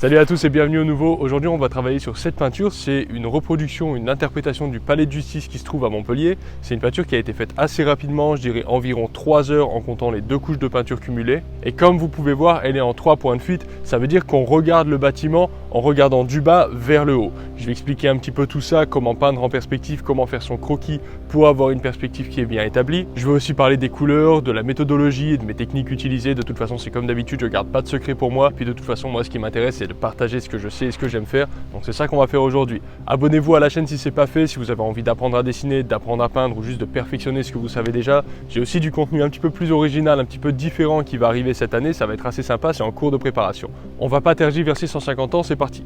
Salut à tous et bienvenue au nouveau. Aujourd'hui on va travailler sur cette peinture. C'est une reproduction, une interprétation du Palais de Justice qui se trouve à Montpellier. C'est une peinture qui a été faite assez rapidement, je dirais environ 3 heures en comptant les 2 couches de peinture cumulées. Et comme vous pouvez voir, elle est en 3 points de fuite. Ça veut dire qu'on regarde le bâtiment en regardant du bas vers le haut. Je vais expliquer un petit peu tout ça, comment peindre en perspective, comment faire son croquis pour avoir une perspective qui est bien établie. Je vais aussi parler des couleurs, de la méthodologie et de mes techniques utilisées. De toute façon, c'est comme d'habitude, je garde pas de secret pour moi. Puis de toute façon, moi ce qui m'intéresse, c'est de partager ce que je sais et ce que j'aime faire. Donc c'est ça qu'on va faire aujourd'hui. Abonnez-vous à la chaîne si c'est pas fait, si vous avez envie d'apprendre à dessiner, d'apprendre à peindre ou juste de perfectionner ce que vous savez déjà. J'ai aussi du contenu un petit peu plus original, un petit peu différent qui va arriver cette année. Ça va être assez sympa, c'est en cours de préparation. On va pas tergiverser 150 ans, c'est parti.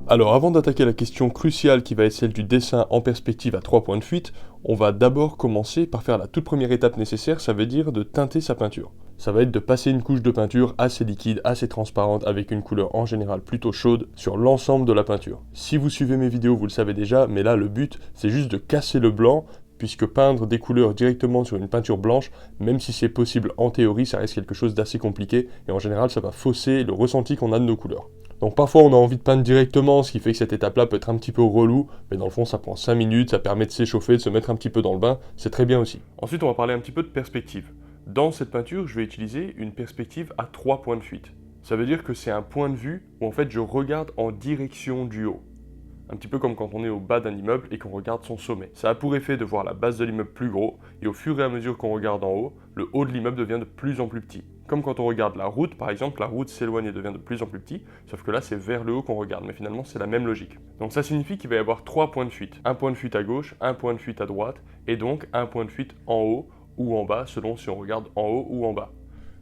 Alors avant d'attaquer la question cruciale qui va être celle du dessin en perspective à 3 points de fuite, on va d'abord commencer par faire la toute première étape nécessaire, ça veut dire de teinter sa peinture. Ça va être de passer une couche de peinture assez liquide, assez transparente, avec une couleur en général plutôt chaude sur l'ensemble de la peinture. Si vous suivez mes vidéos, vous le savez déjà, mais là le but c'est juste de casser le blanc, puisque peindre des couleurs directement sur une peinture blanche, même si c'est possible en théorie, ça reste quelque chose d'assez compliqué, et en général ça va fausser le ressenti qu'on a de nos couleurs. Donc parfois on a envie de peindre directement, ce qui fait que cette étape-là peut être un petit peu relou, mais dans le fond ça prend 5 minutes, ça permet de s'échauffer, de se mettre un petit peu dans le bain, c'est très bien aussi. Ensuite on va parler un petit peu de perspective. Dans cette peinture, je vais utiliser une perspective à 3 points de fuite. Ça veut dire que c'est un point de vue où en fait je regarde en direction du haut. Un petit peu comme quand on est au bas d'un immeuble et qu'on regarde son sommet. Ça a pour effet de voir la base de l'immeuble plus gros, et au fur et à mesure qu'on regarde en haut, le haut de l'immeuble devient de plus en plus petit. Comme quand on regarde la route, par exemple, la route s'éloigne et devient de plus en plus petit, sauf que là c'est vers le haut qu'on regarde, mais finalement c'est la même logique. Donc ça signifie qu'il va y avoir 3 points de fuite. Un point de fuite à gauche, un point de fuite à droite, et donc un point de fuite en haut ou en bas, selon si on regarde en haut ou en bas.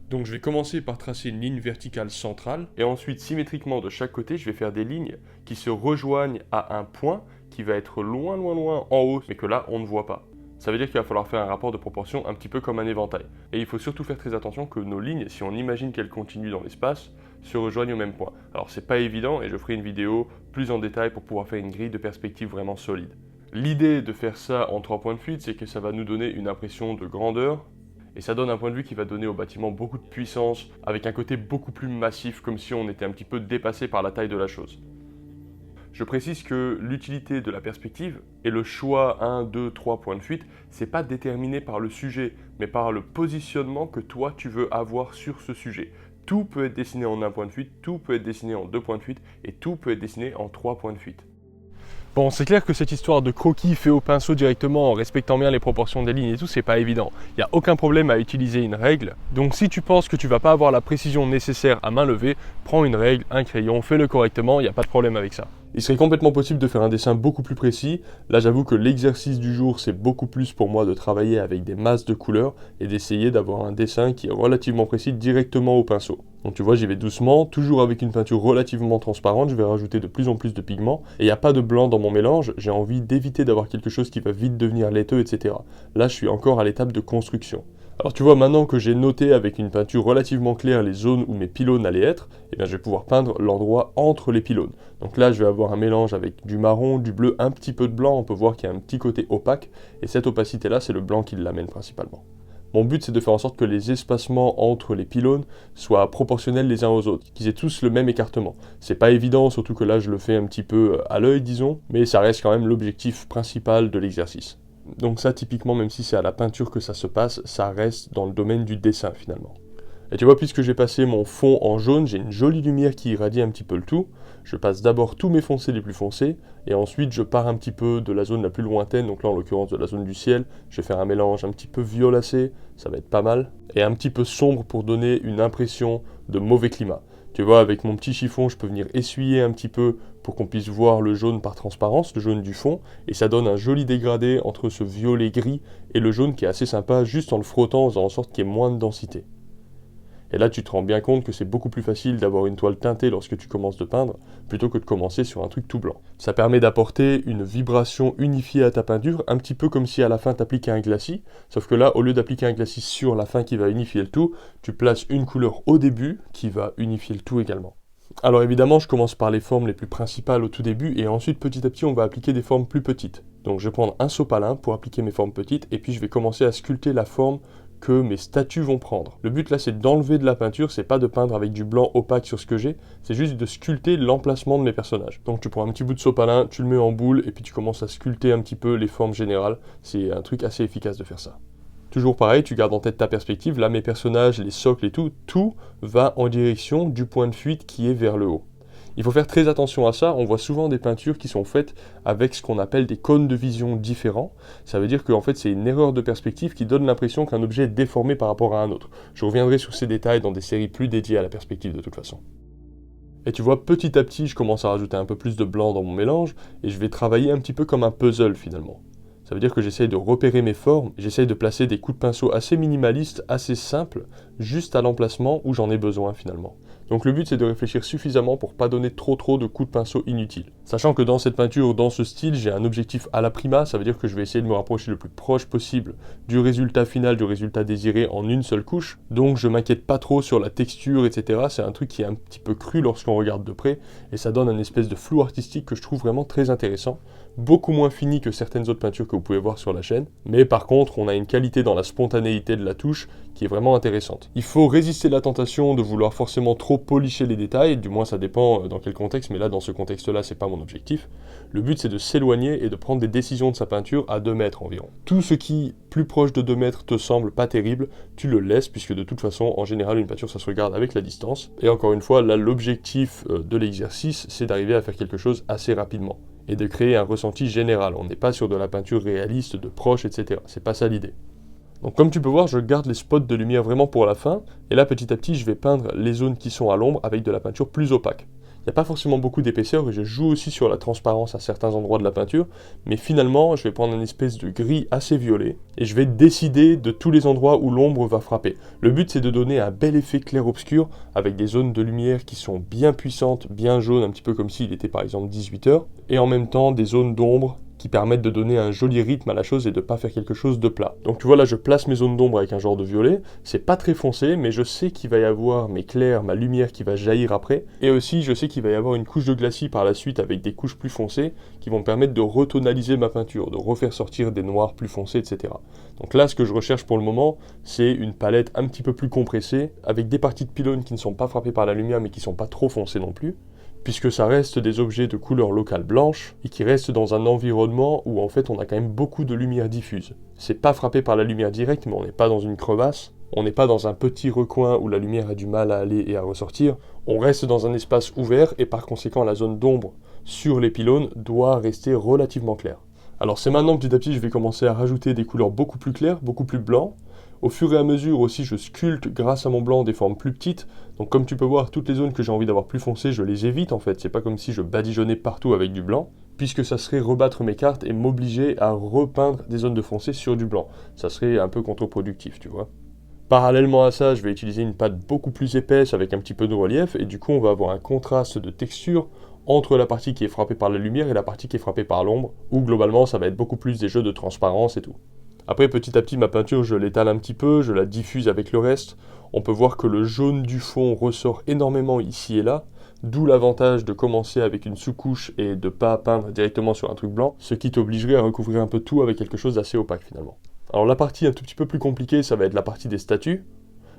Donc je vais commencer par tracer une ligne verticale centrale, et ensuite symétriquement de chaque côté, je vais faire des lignes qui se rejoignent à un point qui va être loin en haut, mais que là on ne voit pas. Ça veut dire qu'il va falloir faire un rapport de proportion un petit peu comme un éventail. Et il faut surtout faire très attention que nos lignes, si on imagine qu'elles continuent dans l'espace, se rejoignent au même point. Alors c'est pas évident, et je ferai une vidéo plus en détail pour pouvoir faire une grille de perspective vraiment solide. L'idée de faire ça en 3 points de fuite, c'est que ça va nous donner une impression de grandeur, et ça donne un point de vue qui va donner au bâtiment beaucoup de puissance, avec un côté beaucoup plus massif, comme si on était un petit peu dépassé par la taille de la chose. Je précise que l'utilité de la perspective et le choix 1, 2, 3 points de fuite, c'est pas déterminé par le sujet, mais par le positionnement que toi tu veux avoir sur ce sujet. Tout peut être dessiné en 1 point de fuite, tout peut être dessiné en 2 points de fuite, et tout peut être dessiné en 3 points de fuite. Bon, c'est clair que cette histoire de croquis fait au pinceau directement en respectant bien les proportions des lignes et tout, c'est pas évident. Il n'y a aucun problème à utiliser une règle. Donc si tu penses que tu vas pas avoir la précision nécessaire à main levée, prends une règle, un crayon, fais-le correctement, il n'y a pas de problème avec ça. Il serait complètement possible de faire un dessin beaucoup plus précis. Là, j'avoue que l'exercice du jour, c'est beaucoup plus pour moi de travailler avec des masses de couleurs et d'essayer d'avoir un dessin qui est relativement précis directement au pinceau. Donc tu vois, j'y vais doucement, toujours avec une peinture relativement transparente, je vais rajouter de plus en plus de pigments, et il n'y a pas de blanc dans mon mélange, j'ai envie d'éviter d'avoir quelque chose qui va vite devenir laiteux, etc. Là, je suis encore à l'étape de construction. Alors tu vois, maintenant que j'ai noté avec une peinture relativement claire les zones où mes pylônes allaient être, eh bien, je vais pouvoir peindre l'endroit entre les pylônes. Donc là, je vais avoir un mélange avec du marron, du bleu, un petit peu de blanc, on peut voir qu'il y a un petit côté opaque, et cette opacité-là, c'est le blanc qui l'amène principalement. Mon but, c'est de faire en sorte que les espacements entre les pylônes soient proportionnels les uns aux autres, qu'ils aient tous le même écartement. C'est pas évident, surtout que là, je le fais un petit peu à l'œil, disons, mais ça reste quand même l'objectif principal de l'exercice. Donc ça, typiquement, même si c'est à la peinture que ça se passe, ça reste dans le domaine du dessin, finalement. Et tu vois, puisque j'ai passé mon fond en jaune, j'ai une jolie lumière qui irradie un petit peu le tout. Je passe d'abord tous mes foncés les plus foncés, et ensuite je pars un petit peu de la zone la plus lointaine, donc là en l'occurrence de la zone du ciel. Je vais faire un mélange un petit peu violacé, ça va être pas mal, et un petit peu sombre pour donner une impression de mauvais climat. Tu vois, avec mon petit chiffon, je peux venir essuyer un petit peu pour qu'on puisse voir le jaune par transparence, le jaune du fond, et ça donne un joli dégradé entre ce violet gris et le jaune qui est assez sympa, juste en le frottant en faisant en sorte qu'il y ait moins de densité. Et là, tu te rends bien compte que c'est beaucoup plus facile d'avoir une toile teintée lorsque tu commences de peindre, plutôt que de commencer sur un truc tout blanc. Ça permet d'apporter une vibration unifiée à ta peinture, un petit peu comme si à la fin tu appliquais un glacis, sauf que là, au lieu d'appliquer un glacis sur la fin qui va unifier le tout, tu places une couleur au début qui va unifier le tout également. Alors évidemment, je commence par les formes les plus principales au tout début, et ensuite petit à petit, on va appliquer des formes plus petites. Donc je vais prendre un sopalin pour appliquer mes formes petites, et puis je vais commencer à sculpter la forme que mes statues vont prendre. Le but là c'est d'enlever de la peinture, c'est pas de peindre avec du blanc opaque sur ce que j'ai, c'est juste de sculpter l'emplacement de mes personnages. Donc tu prends un petit bout de sopalin, tu le mets en boule et puis tu commences à sculpter un petit peu les formes générales. C'est un truc assez efficace de faire ça. Toujours pareil, tu gardes en tête ta perspective, là mes personnages, les socles et tout va en direction du point de fuite qui est vers le haut. Il faut faire très attention à ça, on voit souvent des peintures qui sont faites avec ce qu'on appelle des cônes de vision différents. Ça veut dire qu'en fait c'est une erreur de perspective qui donne l'impression qu'un objet est déformé par rapport à un autre. Je reviendrai sur ces détails dans des séries plus dédiées à la perspective de toute façon. Et tu vois, petit à petit, je commence à rajouter un peu plus de blanc dans mon mélange, et je vais travailler un petit peu comme un puzzle finalement. Ça veut dire que j'essaye de repérer mes formes, j'essaye de placer des coups de pinceau assez minimalistes, assez simples, juste à l'emplacement où j'en ai besoin finalement. Donc le but c'est de réfléchir suffisamment pour pas donner trop de coups de pinceau inutiles. Sachant que dans cette peinture, dans ce style, j'ai un objectif à la prima, ça veut dire que je vais essayer de me rapprocher le plus proche possible du résultat final, du résultat désiré en une seule couche. Donc je m'inquiète pas trop sur la texture, etc. C'est un truc qui est un petit peu cru lorsqu'on regarde de près, et ça donne un espèce de flou artistique que je trouve vraiment très intéressant. Beaucoup moins fini que certaines autres peintures que vous pouvez voir sur la chaîne, mais par contre on a une qualité dans la spontanéité de la touche qui est vraiment intéressante. Il faut résister la tentation de vouloir forcément trop policher les détails, du moins ça dépend dans quel contexte, mais là dans ce contexte-là c'est pas mon objectif. Le but c'est de s'éloigner et de prendre des décisions de sa peinture à 2 mètres environ. Tout ce qui, plus proche de 2 mètres, te semble pas terrible, tu le laisses, puisque de toute façon, en général, une peinture ça se regarde avec la distance. Et encore une fois, là l'objectif de l'exercice, c'est d'arriver à faire quelque chose assez rapidement et de créer un ressenti général. On n'est pas sur de la peinture réaliste, de proche, etc. C'est pas ça l'idée. Donc comme tu peux voir, je garde les spots de lumière vraiment pour la fin, et là petit à petit je vais peindre les zones qui sont à l'ombre avec de la peinture plus opaque. Il n'y a pas forcément beaucoup d'épaisseur et je joue aussi sur la transparence à certains endroits de la peinture, mais finalement je vais prendre une espèce de gris assez violet et je vais décider de tous les endroits où l'ombre va frapper. Le but c'est de donner un bel effet clair-obscur avec des zones de lumière qui sont bien puissantes, bien jaunes, un petit peu comme s'il était par exemple 18h, et en même temps des zones d'ombre qui permettent de donner un joli rythme à la chose et de pas faire quelque chose de plat. Donc tu vois là je place mes zones d'ombre avec un genre de violet, c'est pas très foncé mais je sais qu'il va y avoir mes clairs, ma lumière qui va jaillir après, et aussi je sais qu'il va y avoir une couche de glacis par la suite avec des couches plus foncées qui vont me permettre de retonaliser ma peinture, de refaire sortir des noirs plus foncés, etc. Donc là ce que je recherche pour le moment c'est une palette un petit peu plus compressée, avec des parties de pylônes qui ne sont pas frappées par la lumière mais qui sont pas trop foncées non plus, puisque ça reste des objets de couleur locale blanche et qui restent dans un environnement où en fait on a quand même beaucoup de lumière diffuse. C'est pas frappé par la lumière directe, mais on n'est pas dans une crevasse, on n'est pas dans un petit recoin où la lumière a du mal à aller et à ressortir, on reste dans un espace ouvert et par conséquent la zone d'ombre sur les pylônes doit rester relativement claire. Alors c'est maintenant petit à petit je vais commencer à rajouter des couleurs beaucoup plus claires, beaucoup plus blancs. Au fur et à mesure aussi, je sculpte grâce à mon blanc des formes plus petites. Donc comme tu peux voir, toutes les zones que j'ai envie d'avoir plus foncées, je les évite en fait. C'est pas comme si je badigeonnais partout avec du blanc, puisque ça serait rebattre mes cartes et m'obliger à repeindre des zones de foncé sur du blanc. Ça serait un peu contre-productif, tu vois. Parallèlement à ça, je vais utiliser une pâte beaucoup plus épaisse avec un petit peu de relief, et du coup on va avoir un contraste de texture entre la partie qui est frappée par la lumière et la partie qui est frappée par l'ombre, où globalement ça va être beaucoup plus des jeux de transparence et tout. Après, petit à petit, ma peinture, je l'étale un petit peu, je la diffuse avec le reste. On peut voir que le jaune du fond ressort énormément ici et là, d'où l'avantage de commencer avec une sous-couche et de ne pas peindre directement sur un truc blanc, ce qui t'obligerait à recouvrir un peu tout avec quelque chose d'assez opaque finalement. Alors la partie un tout petit peu plus compliquée, ça va être la partie des statues.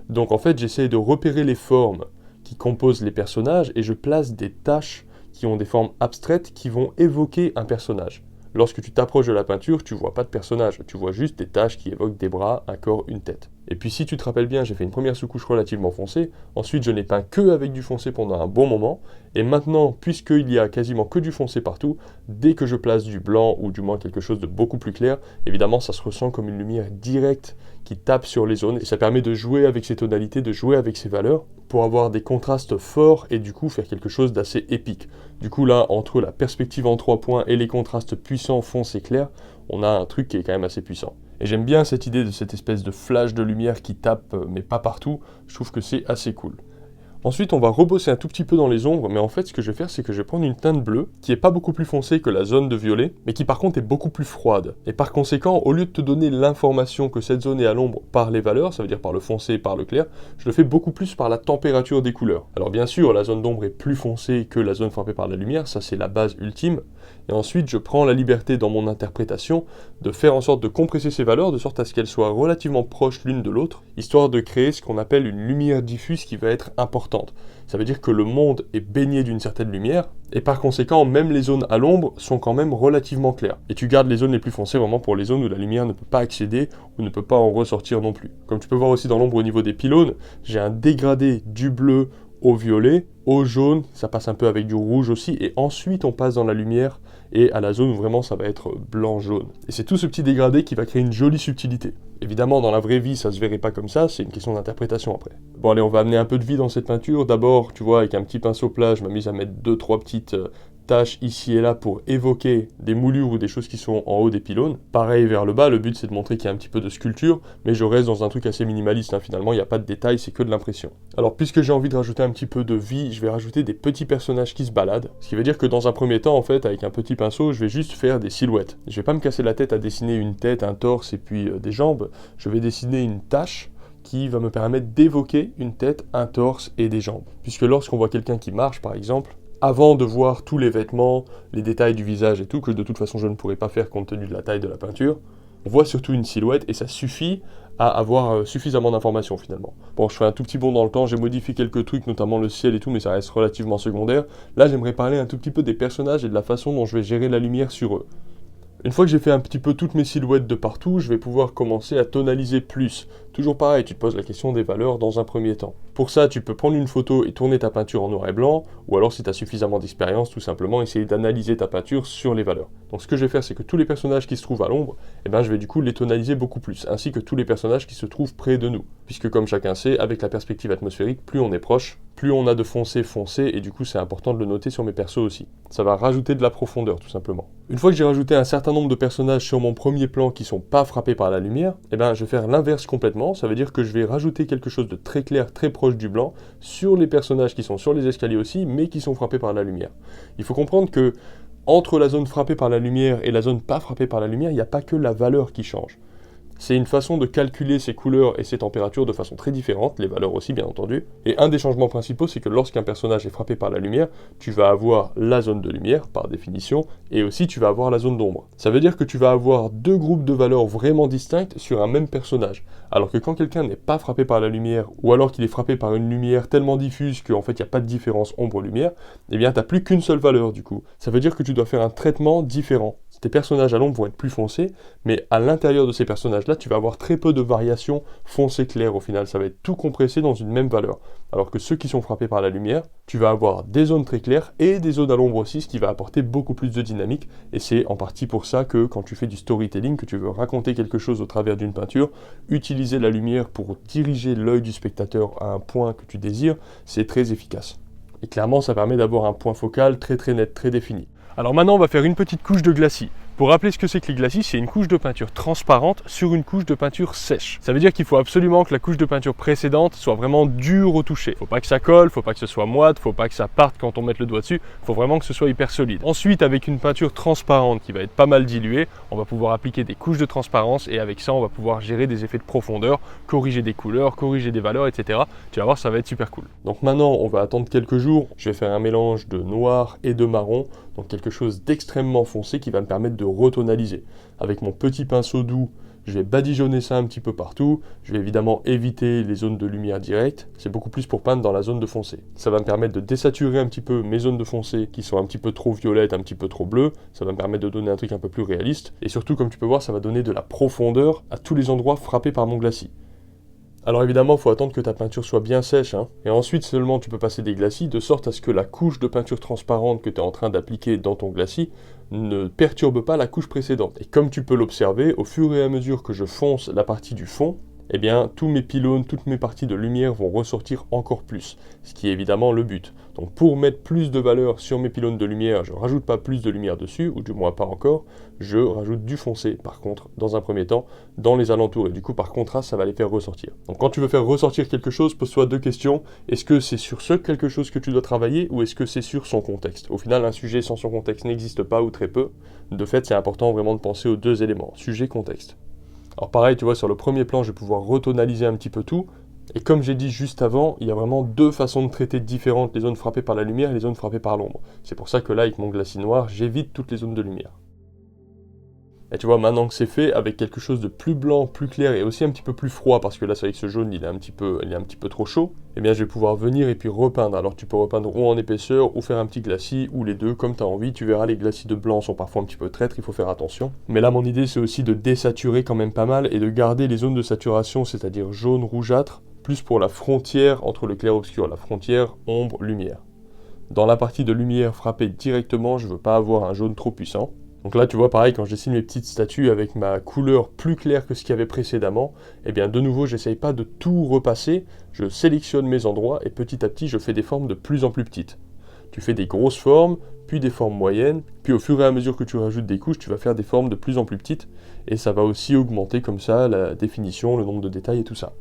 Donc en fait, j'essaie de repérer les formes qui composent les personnages et je place des taches qui ont des formes abstraites qui vont évoquer un personnage. Lorsque tu t'approches de la peinture, tu vois pas de personnage, tu vois juste des taches qui évoquent des bras, un corps, une tête. Et puis si tu te rappelles bien, j'ai fait une première sous-couche relativement foncée, ensuite je n'ai peint que avec du foncé pendant un bon moment, et maintenant, puisqu'il y a quasiment que du foncé partout, dès que je place du blanc ou du moins quelque chose de beaucoup plus clair, évidemment ça se ressent comme une lumière directe qui tape sur les zones, et ça permet de jouer avec ces tonalités, de jouer avec ces valeurs, pour avoir des contrastes forts et du coup faire quelque chose d'assez épique. Du coup là, entre la perspective en 3 points et les contrastes puissants, foncés, clairs, on a un truc qui est quand même assez puissant. Et j'aime bien cette idée de cette espèce de flash de lumière qui tape, mais pas partout, je trouve que c'est assez cool. Ensuite, on va rebosser un tout petit peu dans les ombres, mais en fait, ce que je vais faire, c'est que je vais prendre une teinte bleue, qui est pas beaucoup plus foncée que la zone de violet, mais qui par contre est beaucoup plus froide. Et par conséquent, au lieu de te donner l'information que cette zone est à l'ombre par les valeurs, ça veut dire par le foncé et par le clair, je le fais beaucoup plus par la température des couleurs. Alors bien sûr, la zone d'ombre est plus foncée que la zone frappée par la lumière, ça c'est la base ultime, et ensuite je prends la liberté dans mon interprétation de faire en sorte de compresser ces valeurs de sorte à ce qu'elles soient relativement proches l'une de l'autre, histoire de créer ce qu'on appelle une lumière diffuse qui va être importante. Ça veut dire que le monde est baigné d'une certaine lumière, et par conséquent, même les zones à l'ombre sont quand même relativement claires. Et tu gardes les zones les plus foncées vraiment pour les zones où la lumière ne peut pas accéder ou ne peut pas en ressortir non plus. Comme tu peux voir aussi dans l'ombre au niveau des pylônes, j'ai un dégradé du bleu au violet, au jaune, ça passe un peu avec du rouge aussi, et ensuite on passe dans la lumière et à la zone où vraiment ça va être blanc-jaune. Et c'est tout ce petit dégradé qui va créer une jolie subtilité. Évidemment, dans la vraie vie, ça se verrait pas comme ça, c'est une question d'interprétation après. Bon allez, on va amener un peu de vie dans cette peinture. D'abord, tu vois, avec un petit pinceau plat, je m'amuse à mettre 2-3 petites tâches ici et là pour évoquer des moulures ou des choses qui sont en haut des pylônes. Pareil vers le bas, le but c'est de montrer qu'il y a un petit peu de sculpture, mais je reste dans un truc assez minimaliste, hein. Finalement il n'y a pas de détails, c'est que de l'impression. Alors puisque j'ai envie de rajouter un petit peu de vie, je vais rajouter des petits personnages qui se baladent, ce qui veut dire que dans un premier temps en fait, avec un petit pinceau, je vais juste faire des silhouettes. Je vais pas me casser la tête à dessiner une tête, un torse et puis des jambes, je vais dessiner une tache qui va me permettre d'évoquer une tête, un torse et des jambes. Puisque lorsqu'on voit quelqu'un qui marche par exemple, avant de voir tous les vêtements, les détails du visage et tout, que de toute façon je ne pourrais pas faire compte tenu de la taille de la peinture, on voit surtout une silhouette et ça suffit à avoir suffisamment d'informations finalement. Bon, je fais un tout petit bond dans le temps, j'ai modifié quelques trucs, notamment le ciel et tout, mais ça reste relativement secondaire. Là, j'aimerais parler un tout petit peu des personnages et de la façon dont je vais gérer la lumière sur eux. Une fois que j'ai fait un petit peu toutes mes silhouettes de partout, je vais pouvoir commencer à tonaliser plus. Toujours pareil, tu te poses la question des valeurs dans un premier temps. Pour ça, tu peux prendre une photo et tourner ta peinture en noir et blanc, ou alors si tu as suffisamment d'expérience, tout simplement essayer d'analyser ta peinture sur les valeurs. Donc ce que je vais faire, c'est que tous les personnages qui se trouvent à l'ombre, je vais du coup les tonaliser beaucoup plus, ainsi que tous les personnages qui se trouvent près de nous. Puisque comme chacun sait, avec la perspective atmosphérique, plus on est proche, plus on a de foncé, et du coup c'est important de le noter sur mes persos aussi. Ça va rajouter de la profondeur tout simplement. Une fois que j'ai rajouté un certain nombre de personnages sur mon premier plan qui sont pas frappés par la lumière, je vais faire l'inverse complètement, ça veut dire que je vais rajouter quelque chose de très clair, très proche du blanc, sur les personnages qui sont sur les escaliers aussi, mais qui sont frappés par la lumière. Il faut comprendre que entre la zone frappée par la lumière et la zone pas frappée par la lumière, il n'y a pas que la valeur qui change. C'est une façon de calculer ces couleurs et ces températures de façon très différente, les valeurs aussi bien entendu. Et un des changements principaux, c'est que lorsqu'un personnage est frappé par la lumière, tu vas avoir la zone de lumière par définition, et aussi tu vas avoir la zone d'ombre. Ça veut dire que tu vas avoir deux groupes de valeurs vraiment distinctes sur un même personnage. Alors que quand quelqu'un n'est pas frappé par la lumière, ou alors qu'il est frappé par une lumière tellement diffuse qu'en fait il n'y a pas de différence ombre-lumière, t'as plus qu'une seule valeur du coup. Ça veut dire que tu dois faire un traitement différent. Tes personnages à l'ombre vont être plus foncés, mais à l'intérieur de ces personnages-là, tu vas avoir très peu de variations foncé-clair au final. Ça va être tout compressé dans une même valeur. Alors que ceux qui sont frappés par la lumière, tu vas avoir des zones très claires et des zones à l'ombre aussi, ce qui va apporter beaucoup plus de dynamique. Et c'est en partie pour ça que quand tu fais du storytelling, que tu veux raconter quelque chose au travers d'une peinture, utiliser la lumière pour diriger l'œil du spectateur à un point que tu désires, c'est très efficace. Et clairement, ça permet d'avoir un point focal très net, très défini. Alors maintenant, on va faire une petite couche de glacis. Pour rappeler ce que c'est que les glacis, c'est une couche de peinture transparente sur une couche de peinture sèche. Ça veut dire qu'il faut absolument que la couche de peinture précédente soit vraiment dure au toucher. Faut pas que ça colle, faut pas que ce soit moite, faut pas que ça parte quand on met le doigt dessus, faut vraiment que ce soit hyper solide. Ensuite, avec une peinture transparente qui va être pas mal diluée, on va pouvoir appliquer des couches de transparence et avec ça, on va pouvoir gérer des effets de profondeur, corriger des couleurs, corriger des valeurs, etc. Tu vas voir, ça va être super cool. Donc maintenant, on va attendre quelques jours. Je vais faire un mélange de noir et de marron, donc quelque chose d'extrêmement foncé qui va me permettre de retonaliser. Avec mon petit pinceau doux, je vais badigeonner ça un petit peu partout. Je vais évidemment éviter les zones de lumière directe. C'est beaucoup plus pour peindre dans la zone de foncé. Ça va me permettre de désaturer un petit peu mes zones de foncé qui sont un petit peu trop violettes, un petit peu trop bleues. Ça va me permettre de donner un truc un peu plus réaliste. Et surtout, comme tu peux voir, ça va donner de la profondeur à tous les endroits frappés par mon glacis. Alors évidemment, il faut attendre que ta peinture soit bien sèche, et ensuite seulement tu peux passer des glacis, de sorte à ce que la couche de peinture transparente que tu es en train d'appliquer dans ton glacis ne perturbe pas la couche précédente. Et comme tu peux l'observer, au fur et à mesure que je fonce la partie du fond, tous mes pylônes, toutes mes parties de lumière vont ressortir encore plus, ce qui est évidemment le but. Donc pour mettre plus de valeur sur mes pylônes de lumière, je ne rajoute pas plus de lumière dessus, ou du moins pas encore, je rajoute du foncé par contre, dans un premier temps, dans les alentours, et du coup par contraste, ça va les faire ressortir. Donc quand tu veux faire ressortir quelque chose, pose-toi deux questions. Est-ce que c'est sur ce quelque chose que tu dois travailler, ou est-ce que c'est sur son contexte? Au final, un sujet sans son contexte n'existe pas, ou très peu. De fait, c'est important vraiment de penser aux deux éléments, sujet, contexte. Alors pareil, tu vois, sur le premier plan, je vais pouvoir retonaliser un petit peu tout, Et comme j'ai dit juste avant, il y a vraiment deux façons de traiter différentes les zones frappées par la lumière et les zones frappées par l'ombre. C'est pour ça que là, avec mon glacis noir, j'évite toutes les zones de lumière. Et tu vois, maintenant que c'est fait, avec quelque chose de plus blanc, plus clair et aussi un petit peu plus froid, parce que là, c'est vrai que ce jaune, il est un petit peu trop chaud, eh bien, je vais pouvoir venir et puis repeindre. Alors, tu peux repeindre ou en épaisseur, ou faire un petit glacis, ou les deux, comme tu as envie. Tu verras, les glacis de blanc sont parfois un petit peu traîtres, il faut faire attention. Mais là, mon idée, c'est aussi de désaturer quand même pas mal, et de garder les zones de saturation, c'est-à-dire jaune, rougeâtre, plus pour la frontière entre le clair-obscur, la frontière ombre-lumière. Dans la partie de lumière frappée directement, je veux pas avoir un jaune trop puissant. Donc là, tu vois, pareil, quand je dessine mes petites statues avec ma couleur plus claire que ce qu'il y avait précédemment, eh bien, de nouveau, j'essaye pas de tout repasser, je sélectionne mes endroits et petit à petit, je fais des formes de plus en plus petites. Tu fais des grosses formes, puis des formes moyennes, puis au fur et à mesure que tu rajoutes des couches, tu vas faire des formes de plus en plus petites, et ça va aussi augmenter comme ça la définition, le nombre de détails et tout ça.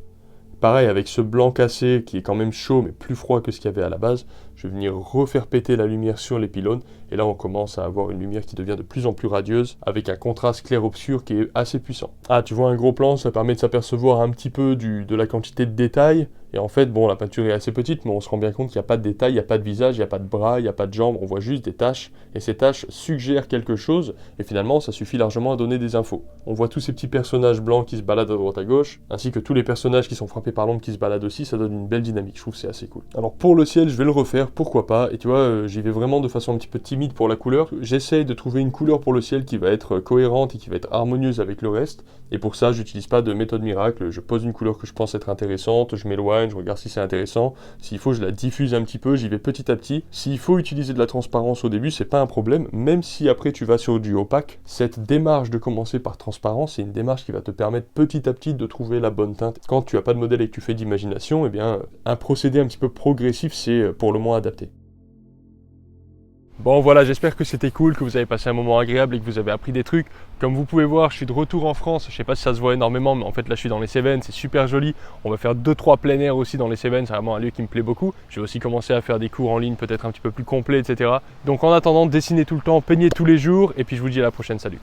Pareil, avec ce blanc cassé qui est quand même chaud mais plus froid que ce qu'il y avait à la base, je vais venir refaire péter la lumière sur les pylônes et là on commence à avoir une lumière qui devient de plus en plus radieuse avec un contraste clair-obscur qui est assez puissant. Ah, tu vois un gros plan, ça permet de s'apercevoir un petit peu de la quantité de détails et en fait, bon, la peinture est assez petite mais on se rend bien compte qu'il n'y a pas de détails, il n'y a pas de visage, il n'y a pas de bras, il n'y a pas de jambes, on voit juste des taches et ces taches suggèrent quelque chose et finalement ça suffit largement à donner des infos. On voit tous ces petits personnages blancs qui se baladent à droite à gauche ainsi que tous les personnages qui sont frappés par l'ombre qui se baladent aussi, ça donne une belle dynamique, je trouve que c'est assez cool. Alors pour le ciel, je vais le refaire, pourquoi pas, et tu vois, j'y vais vraiment de façon un petit peu timide pour la couleur. J'essaye de trouver une couleur pour le ciel qui va être cohérente et qui va être harmonieuse avec le reste, et pour ça, j'utilise pas de méthode miracle, je pose une couleur que je pense être intéressante, je m'éloigne, je regarde si c'est intéressant, s'il faut, je la diffuse un petit peu, j'y vais petit à petit. S'il faut utiliser de la transparence au début, c'est pas un problème, même si après tu vas sur du opaque, cette démarche de commencer par transparence, c'est une démarche qui va te permettre petit à petit de trouver la bonne teinte. Quand tu as pas de modèle et que tu fais d'imagination, eh bien, un procédé un petit peu progressif, c'est pour le moins adapté. Bon voilà, j'espère que c'était cool, que vous avez passé un moment agréable et que vous avez appris des trucs. Comme vous pouvez voir, je suis de retour en France, je sais pas si ça se voit énormément, mais en fait là je suis dans les Cévennes, c'est super joli. On va faire 2-3 plein air aussi dans les Cévennes, c'est vraiment un lieu qui me plaît beaucoup. Je vais aussi commencer à faire des cours en ligne peut-être un petit peu plus complets, etc. Donc en attendant, dessinez tout le temps, peignez tous les jours, et puis je vous dis à la prochaine, salut.